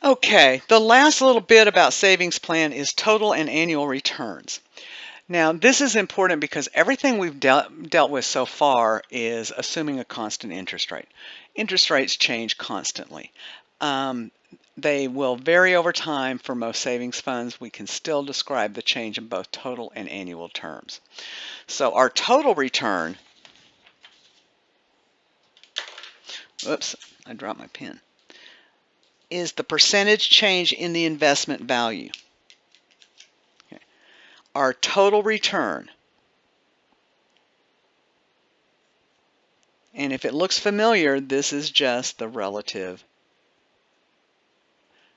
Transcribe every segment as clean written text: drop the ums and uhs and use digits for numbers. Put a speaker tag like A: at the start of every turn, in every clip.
A: Okay, the last little bit about savings plan is total and annual returns. Now, this is important because everything we've dealt with so far is assuming a constant interest rate. Interest rates change constantly. Um, they will vary over time for most savings funds. We can still describe the change in both total and annual terms. So our total return, oops, I dropped my pen, is the percentage change in the investment value. Okay. Our total return, and if it looks familiar, this is just the relative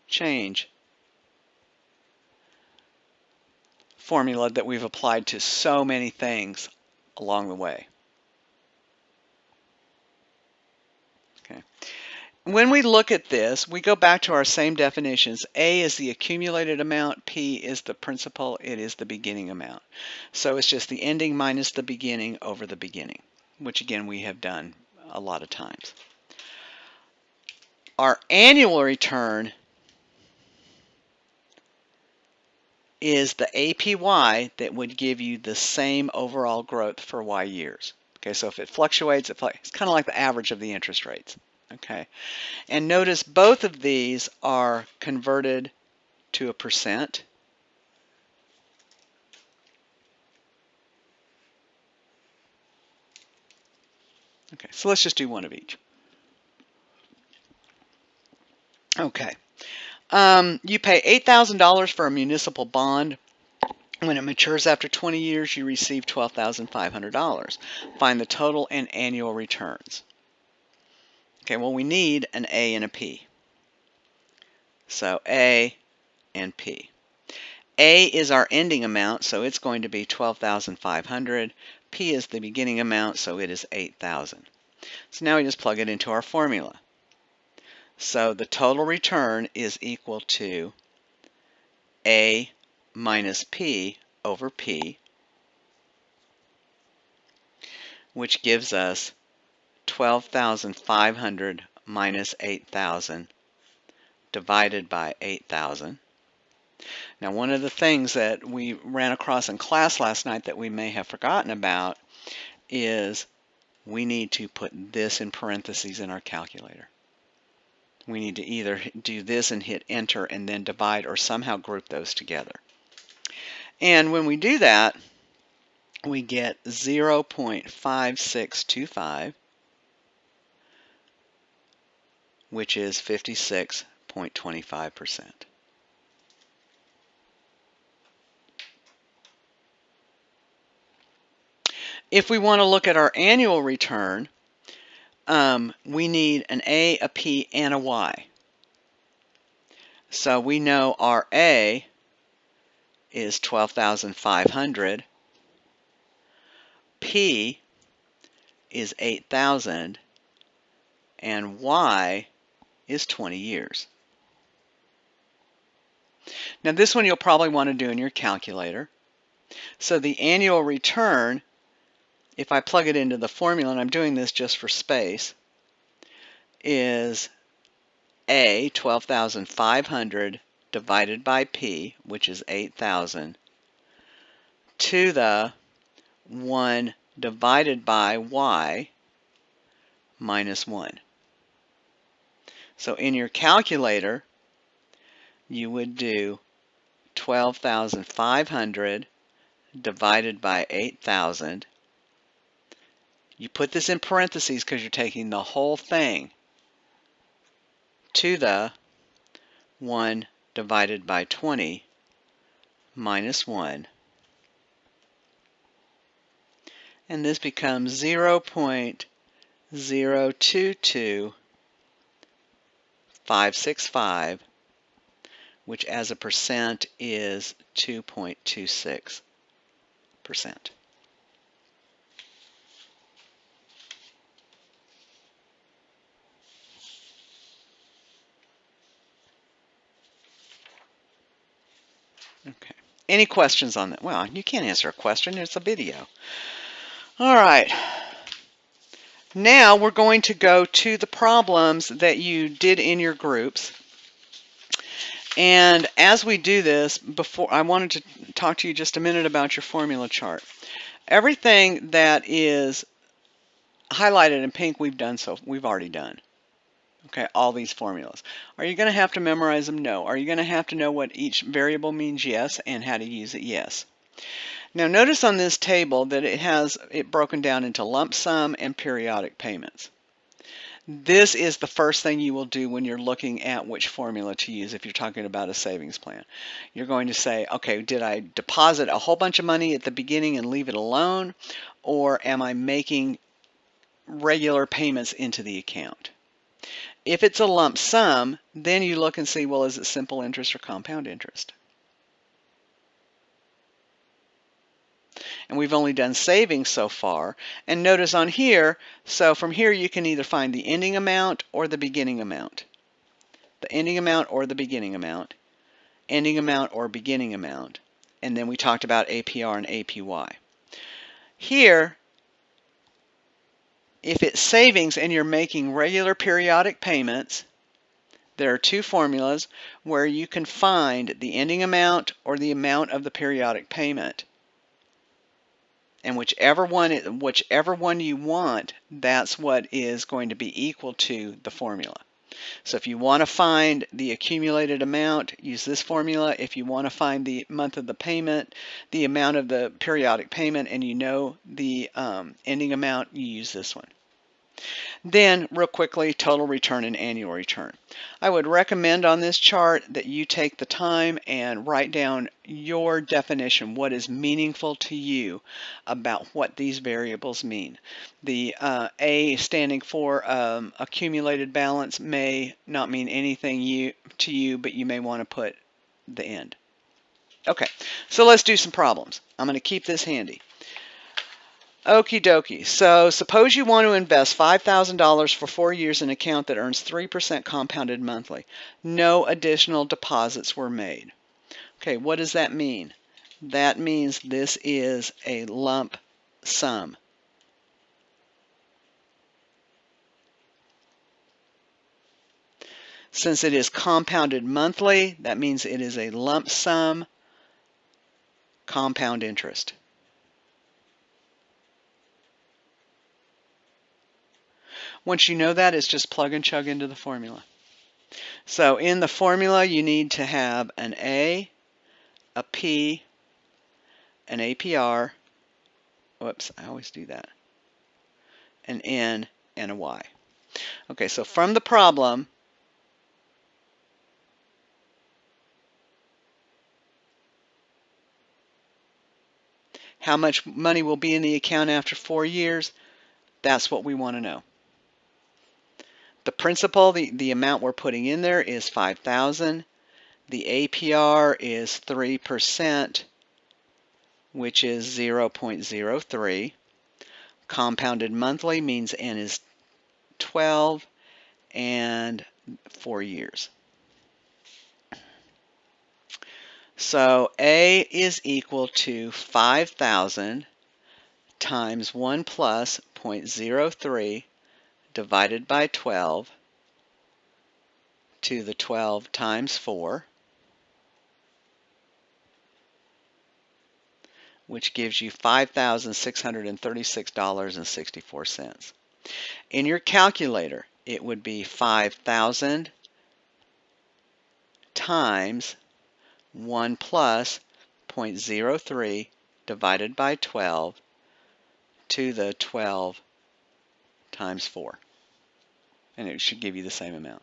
A: change formula that we've applied to so many things along the way. Okay. When we look at this, we go back to our same definitions. A is the accumulated amount, P is the principal, it is the beginning amount. So it's just the ending minus the beginning over the beginning, which again we have done a lot of times. Our annual return is the APY that would give you the same overall growth for Y years. Okay, so if it fluctuates, it's kind of like the average of the interest rates. Okay, and notice both of these are converted to a percent. Okay, so let's just do one of each. Okay, you pay $8,000 for a municipal bond. When it matures after 20 years, you receive $12,500. Find the total and annual returns. Okay, well, we need an A and a P. So A and P. A is our ending amount, so it's going to be 12,500. P is the beginning amount, so it is 8,000. So now we just plug it into our formula. So the total return is equal to A minus P over P, which gives us 12,500 minus 8,000 divided by 8,000. Now, one of the things that we ran across in class last night that we may have forgotten about is we need to put this in parentheses in our calculator. We need to either do this and hit enter and then divide or somehow group those together. And when we do that, we get 0.5625, which is 56.25%. If we want to look at our annual return, we need an A, a P, and a Y. So we know our A is 12,500, P is 8,000, and Y is 20 years. Now this one you'll probably want to do in your calculator. So the annual return, if I plug it into the formula, and I'm doing this just for space, is A, 12,500 divided by P, which is 8,000, to the 1 divided by Y minus 1. So in your calculator, you would do 12,500 divided by 8,000. You put this in parentheses because you're taking the whole thing to the 1 divided by 20 minus 1. And this becomes 0.022565, which as a percent is 2.26%. Okay. Any questions on that? Well, you can't answer a question. It's a video. All right. Now we're going to go to the problems that you did in your groups. And as we do this, before I wanted to talk to you just a minute about your formula chart. Everything that is highlighted in pink we've already done. Okay, all these formulas. Are you going to have to memorize them? No. Are you going to have to know what each variable means? Yes. And how to use it? Yes. Now notice on this table that it has it broken down into lump sum and periodic payments. This is the first thing you will do when you're looking at which formula to use if you're talking about a savings plan. You're going to say, okay, did I deposit a whole bunch of money at the beginning and leave it alone? Or am I making regular payments into the account? If it's a lump sum, then you look and see, well, is it simple interest or compound interest? And we've only done savings so far. And notice on here, so from here you can either find the ending amount or the beginning amount. The ending amount or the beginning amount. Ending amount or beginning amount. And then we talked about APR and APY. Here, if it's savings and you're making regular periodic payments, there are two formulas where you can find the ending amount or the amount of the periodic payment. And whichever one you want, that's what is going to be equal to the formula. So if you want to find the accumulated amount, use this formula. If you want to find the month of the payment, the amount of the periodic payment, and you know the ending amount, you use this one. Then, real quickly, total return and annual return. I would recommend on this chart that you take the time and write down your definition, what is meaningful to you about what these variables mean. The A standing for accumulated balance may not mean anything to you, but you may want to put the end. Okay, so let's do some problems. I'm going to keep this handy. Okie dokie. So suppose you want to invest $5,000 for 4 years in an account that earns 3% compounded monthly. No additional deposits were made. Okay, what does that mean? That means this is a lump sum. Since it is compounded monthly, that means it is a lump sum compound interest. Once you know that, it's just plug and chug into the formula. So in the formula, you need to have an A, a P, an APR, whoops, I always do that, an N, and a Y. Okay, so from the problem, how much money will be in the account after 4 years, that's what we want to know. The principal, the amount we're putting in there is $5,000. The APR is 3%, which is 0.03. Compounded monthly means N is 12 and 4 years. So A is equal to 5,000 times 1 plus 0.03 divided by 12 to the 12 times 4, which gives you $5,636.64. In your calculator, it would be 5,000 times 1 plus 0.03 divided by 12 to the 12 times 4. And it should give you the same amount.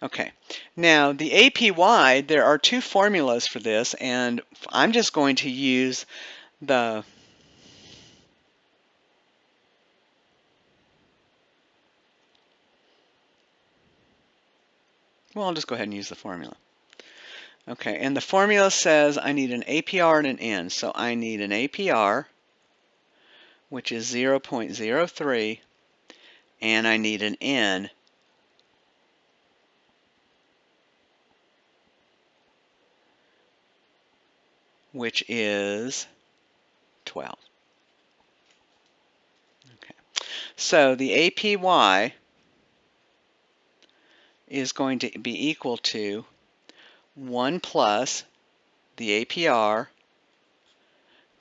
A: Okay, now the APY, there are two formulas for this, and I'm just going to use the well, I'll just go ahead and use the formula. Okay, and the formula says I need an APR and an N, so I need an APR, which is 0.03, and I need an N, which is 12. Okay. So the APY is going to be equal to 1 plus the APR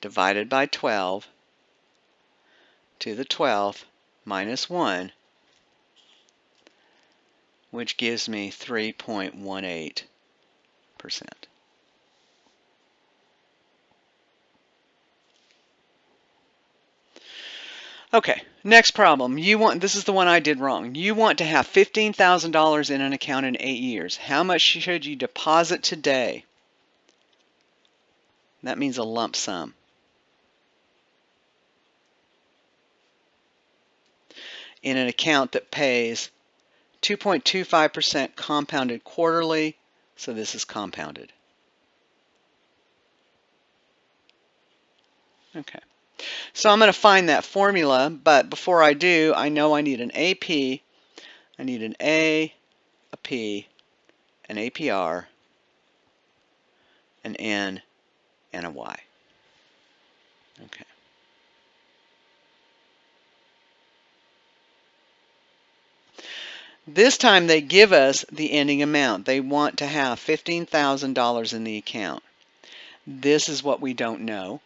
A: divided by 12 to the 12th minus 1, which gives me 3.18%. Okay, next problem. This is the one I did wrong. You want to have $15,000 in an account in 8 years. How much should you deposit today? That means a lump sum. In an account that pays 2.25% compounded quarterly, so this is compounded. Okay. So I'm going to find that formula, but before I do, I know I need an AP, I need an A, a P, an APR, an N, and a Y. Okay. This time they give us the ending amount. They want to have $15,000 in the account. This is what we don't know.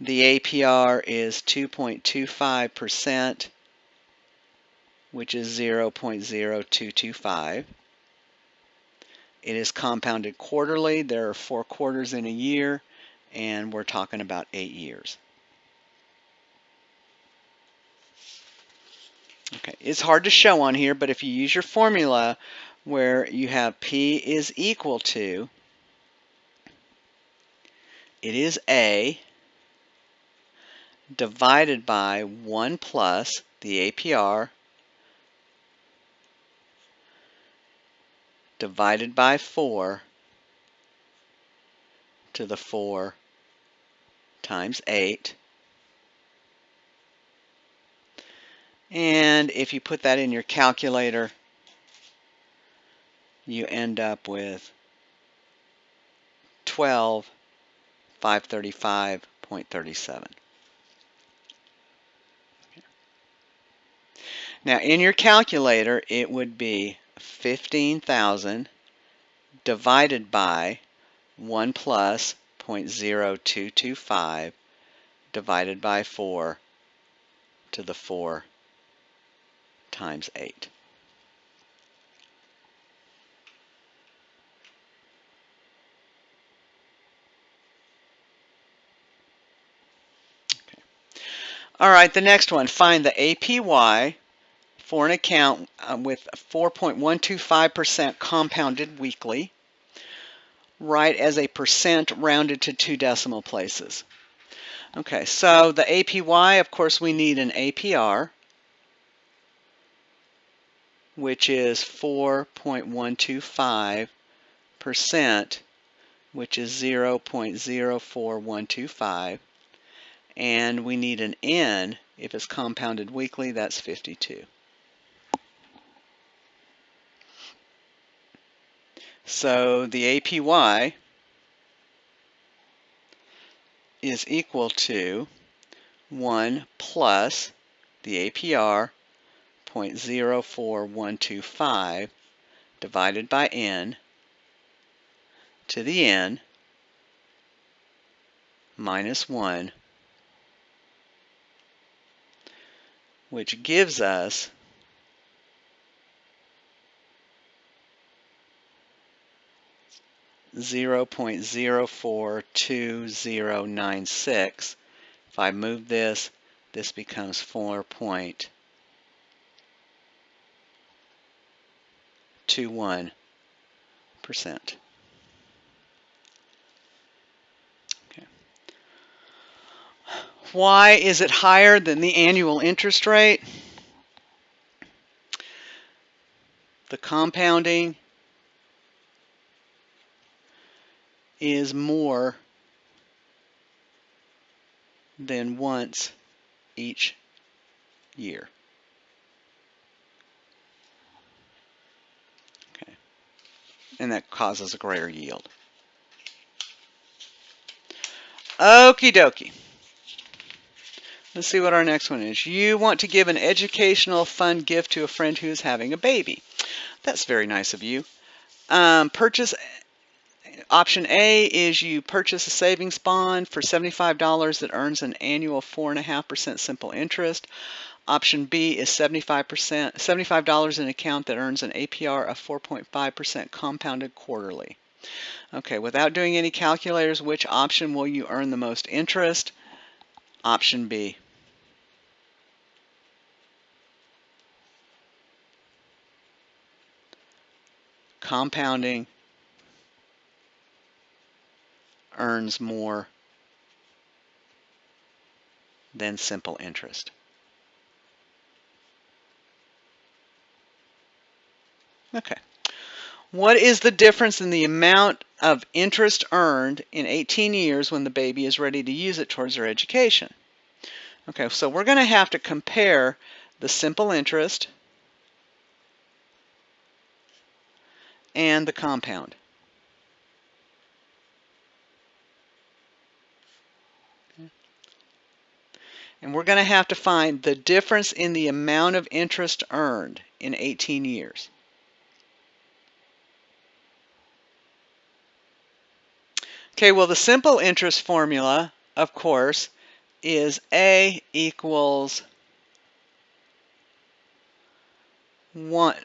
A: The APR is 2.25%, which is 0.0225. It is compounded quarterly. There are 4 quarters in a year, and we're talking about 8 years. Okay, it's hard to show on here, but if you use your formula where you have P is equal to, it is A divided by 1 plus the APR divided by 4 to the 4 times 8. And if you put that in your calculator, you end up with 12,535.37. Now in your calculator, it would be 15,000 divided by 1 plus 0.0225 divided by 4 to the 4 times 8. Okay. All right, the next one, find the APY for an account with 4.125% compounded weekly. Write as a percent rounded to 2 decimal places. Okay, so the APY, of course, we need an APR, which is 4.125%, which is 0.04125. And we need an N, if it's compounded weekly, that's 52. So the APY is equal to 1 plus the APR 0.04125 divided by N to the N minus 1, which gives us 0.042096. If I move this, this becomes 4.21%. Okay. Why is it higher than the annual interest rate? The compounding is more than once each year. Okay. And that causes a greater yield. Okie dokie. Let's see what our next one is. You want to give an educational fun gift to a friend who is having a baby. That's very nice of you. Option A is you purchase a savings bond for $75 that earns an annual 4.5% simple interest. Option B is $75 in an account that earns an APR of 4.5% compounded quarterly. Okay, without doing any calculators, which option will you earn the most interest? Option B. Compounding earns more than simple interest. Okay. What is the difference in the amount of interest earned in 18 years when the baby is ready to use it towards their education? Okay, so we're going to have to compare the simple interest and the compound. And we're going to have to find the difference in the amount of interest earned in 18 years. Okay, well, the simple interest formula, of course, is A equals 1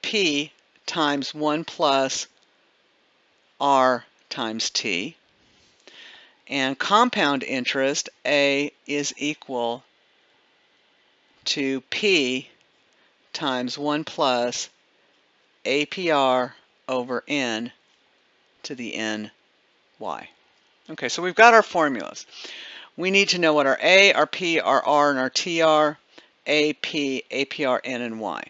A: P times 1 plus R times T. And compound interest, A is equal to P times 1 plus APR over N to the NY. Okay, so we've got our formulas. We need to know what our A, our P, our R, and our T are. A, P, APR, N, and Y.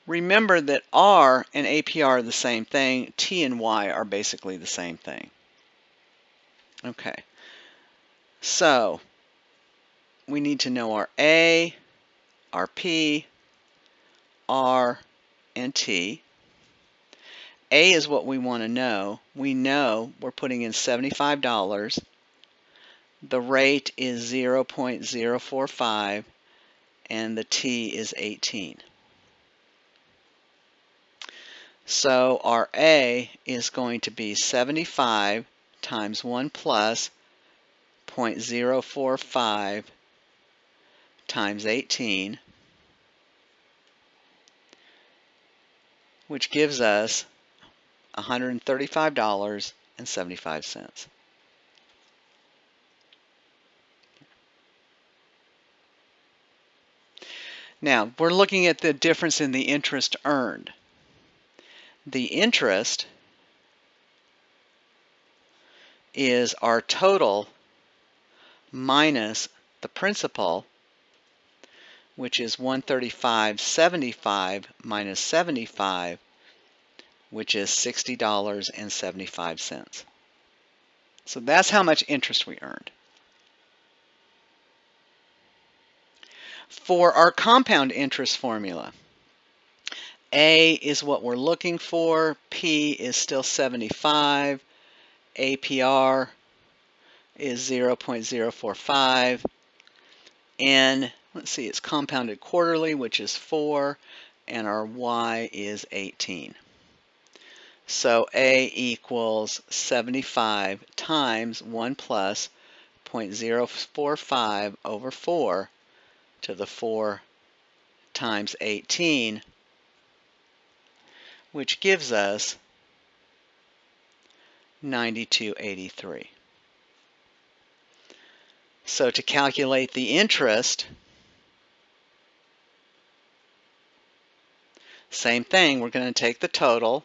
A: Remember that R and APR are the same thing. T and Y are basically the same thing. Okay, so we need to know our A, our P, R, and T. A is what we want to know. We know we're putting in $75. The rate is 0.045 and the T is 18. So our A is going to be 75 times 1 plus 0.045 times 18, which gives us $135.75. Now, we're looking at the difference in the interest earned. The interest is our total minus the principal, which is $135.75 minus 75, which is $60.75. So that's how much interest we earned. For our compound interest formula, A is what we're looking for, P is still 75, APR is 0.045, N, let's see, it's compounded quarterly, which is 4, and our Y is 18. So A equals 75 times 1 plus 0.045 over 4 to the 4 times 18, which gives us 92.83. So to calculate the interest, same thing, we're going to take the total.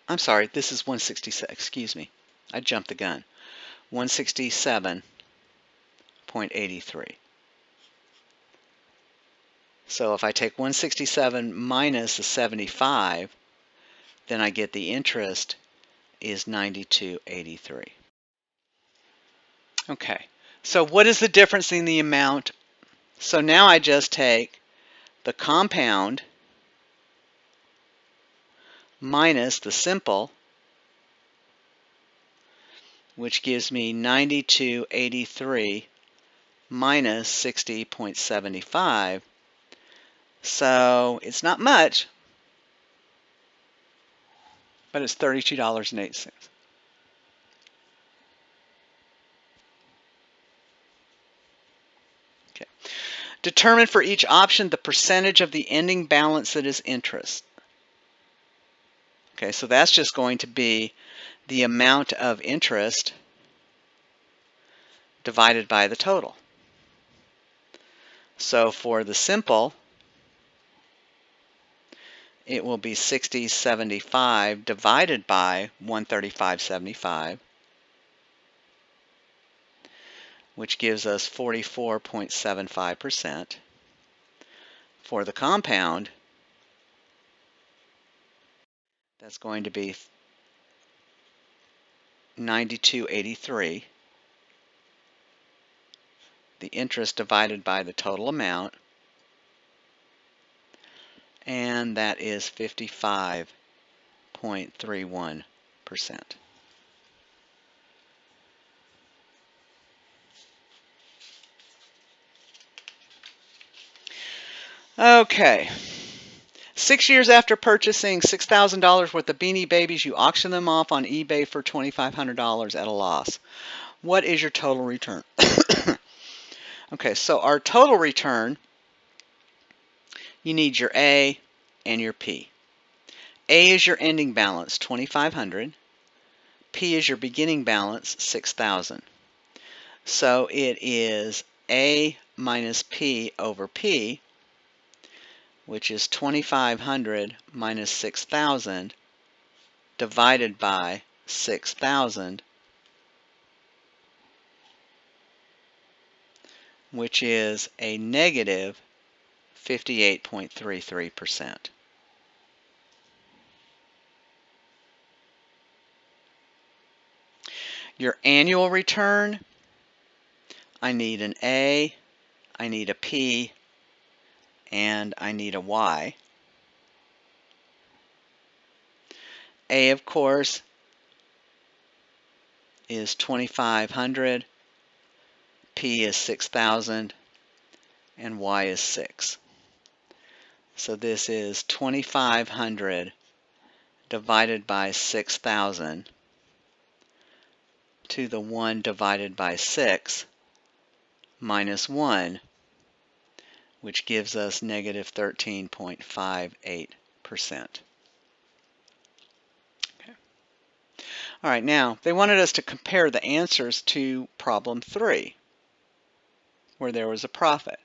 A: I'm sorry, this is 167, excuse me. I jumped the gun. 167.83. So if I take 167 minus the 75, then I get the interest is 92.83. Okay, so what is the difference in the amount? So now I just take the compound minus the simple, which gives me 92.83 minus 60.75. So it's not much, but it's $32.08. Okay. Determine for each option the percentage of the ending balance that is interest. Okay, so that's just going to be the amount of interest divided by the total. So for the simple, it will be 60.75 divided by 135.75, which gives us 44.75%. For the compound, that's going to be 92.83, the interest divided by the total amount, and that is 55.31%. Okay. 6 years after purchasing $6,000 worth of Beanie Babies, you auction them off on eBay for $2,500 at a loss. What is your total return? Okay, so our total return, you need your A and your P. A is your ending balance, $2,500. P is your beginning balance, $6,000. So it is A minus P over P, which is 2,500 minus 6,000 divided by 6,000, which is a negative 58.33%. Your annual return, I need an A, I need a P, and I need a Y. A, of course, is 2,500, P is 6,000, and Y is 6. So this is 2,500 divided by 6,000 to the 1 divided by 6 minus 1, which gives us negative 13.58%. Okay. All right, now they wanted us to compare the answers to problem 3, where there was a profit.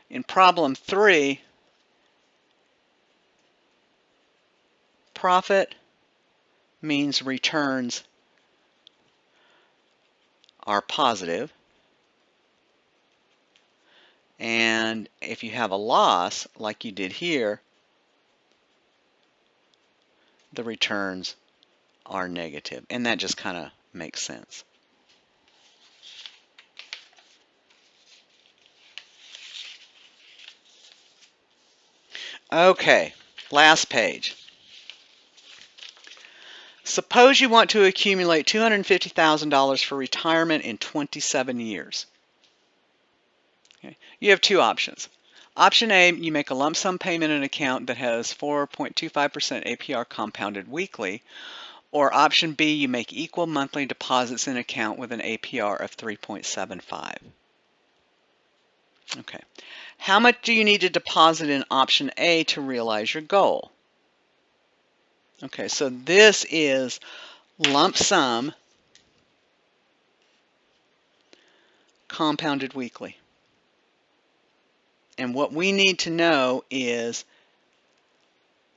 A: In problem 3, profit means returns are positive, and if you have a loss like you did here, the returns are negative, and that just kind of makes sense. Okay, last page. Suppose you want to accumulate $250,000 for retirement in 27 years. Okay. You have two options. Option A, you make a lump sum payment in an account that has 4.25% APR compounded weekly. Or option B, you make equal monthly deposits in an account with an APR of 3.75. Okay. How much do you need to deposit in option A to realize your goal? Okay, so this is lump sum compounded weekly. And what we need to know is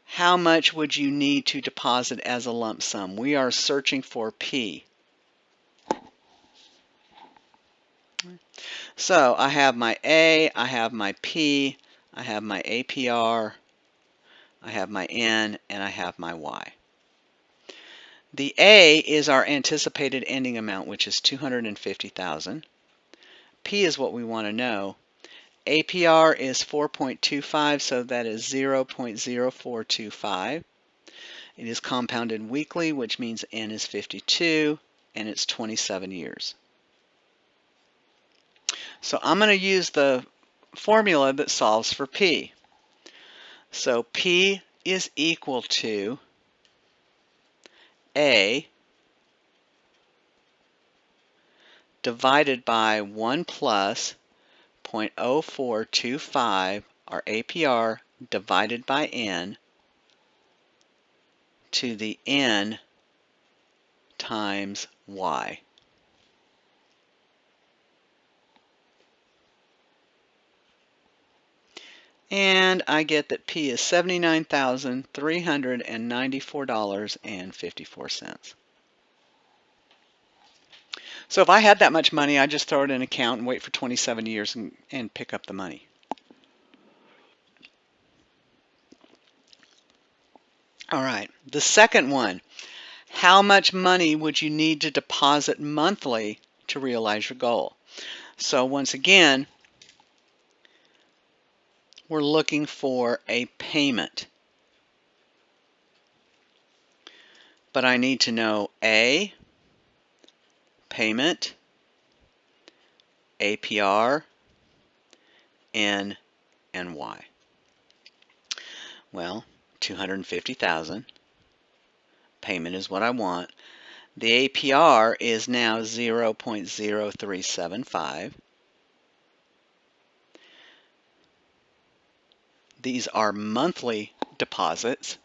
A: how much would you need to deposit as a lump sum? We are searching for P. So I have my A, I have my P, I have my APR, I have my N, and I have my Y. The A is our anticipated ending amount, which is $250,000. P is what we want to know. APR is 4.25, so that is 0.0425. It is compounded weekly, which means N is 52, and it's 27 years. So I'm going to use the formula that solves for P. So P is equal to A divided by 1 plus 0.0425, our APR, divided by N, to the N times Y. And I get that P is $79,394.54. So if I had that much money, I'd just throw it in an account and wait for 27 years and pick up the money. All right, the second one. How much money would you need to deposit monthly to realize your goal? So once again, we're looking for a payment. But I need to know A, payment, APR, N, and Y. Well, $250,000. Payment is what I want. The APR is now 0.0375. These are monthly deposits,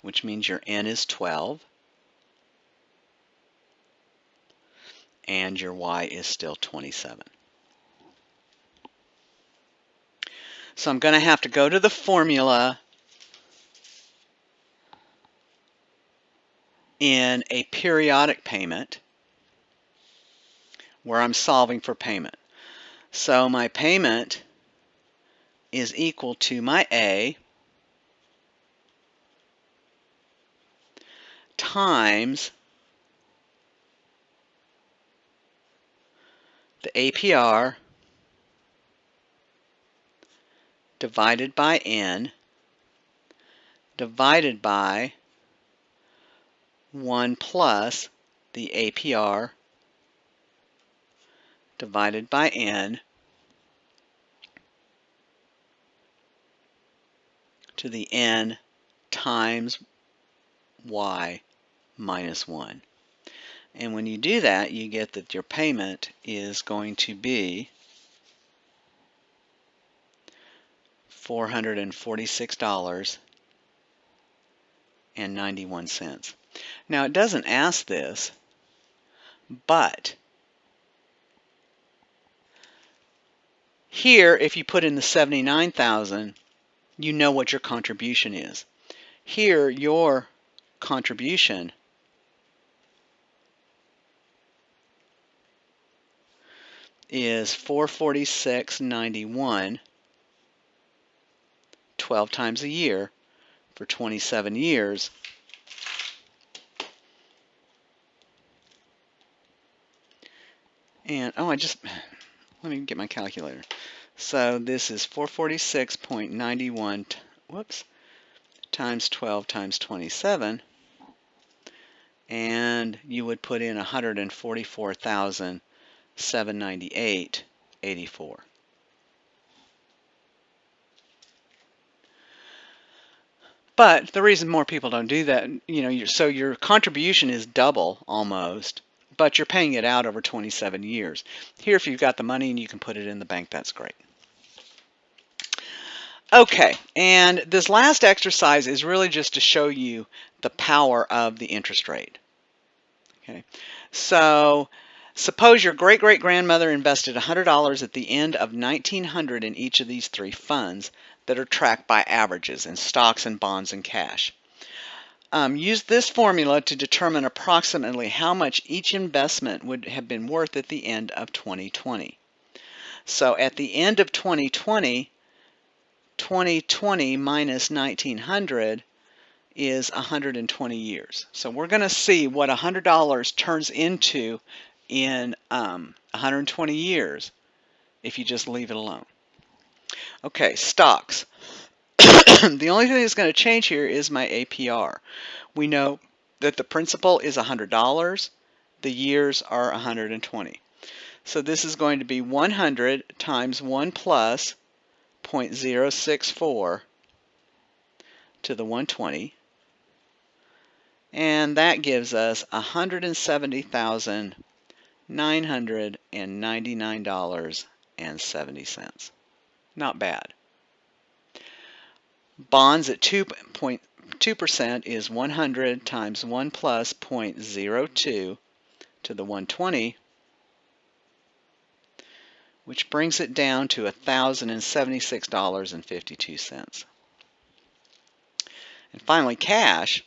A: which means your N is 12. And your Y is still 27. So I'm going to have to go to the formula in a periodic payment where I'm solving for payment. So my payment is equal to my A times the APR divided by N divided by 1 plus the APR divided by N to the N times Y minus 1. And when you do that, you get that your payment is going to be $446.91. Now it doesn't ask this, but here if you put in the 79,000, you know what your contribution is. Here your contribution is $446.91, 12 times a year for 27 years. And let me get my calculator. So this is 446.91 times 12 times 27, and you would put in 144,798.84. But the reason more people don't do that, so your contribution is double almost, but you're paying it out over 27 years. Here, if you've got the money and you can put it in the bank, that's great. Okay, and this last exercise is really just to show you the power of the interest rate. Okay, so suppose your great-great-grandmother invested $100 at the end of 1900 in each of these three funds that are tracked by averages in stocks and bonds and cash. Use this formula to determine approximately how much each investment would have been worth at the end of 2020. So at the end of 2020 minus 1900 is 120 years. So we're going to see what $100 turns into in 120 years if you just leave it alone. Okay, stocks. The only thing that's going to change here is my APR. We know that the principal is $100. The years are 120. So this is going to be 100 times 1 plus 0.064 to the 120. And that gives us $170,999.70. Not bad. Bonds at 2.2% is 100 times 1 plus 0.02 to the 120, which brings it down to $1,076.52. And finally, cash,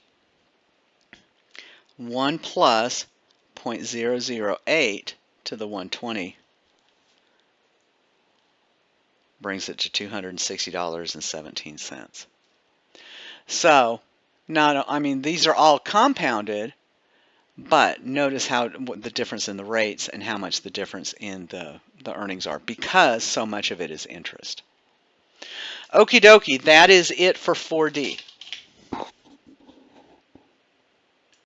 A: 1 plus 0.008 to the 120 brings it to $260.17. So, these are all compounded, but notice how the difference in the rates and how much the difference in the earnings are, because so much of it is interest. Okie dokie, that is it for 4D.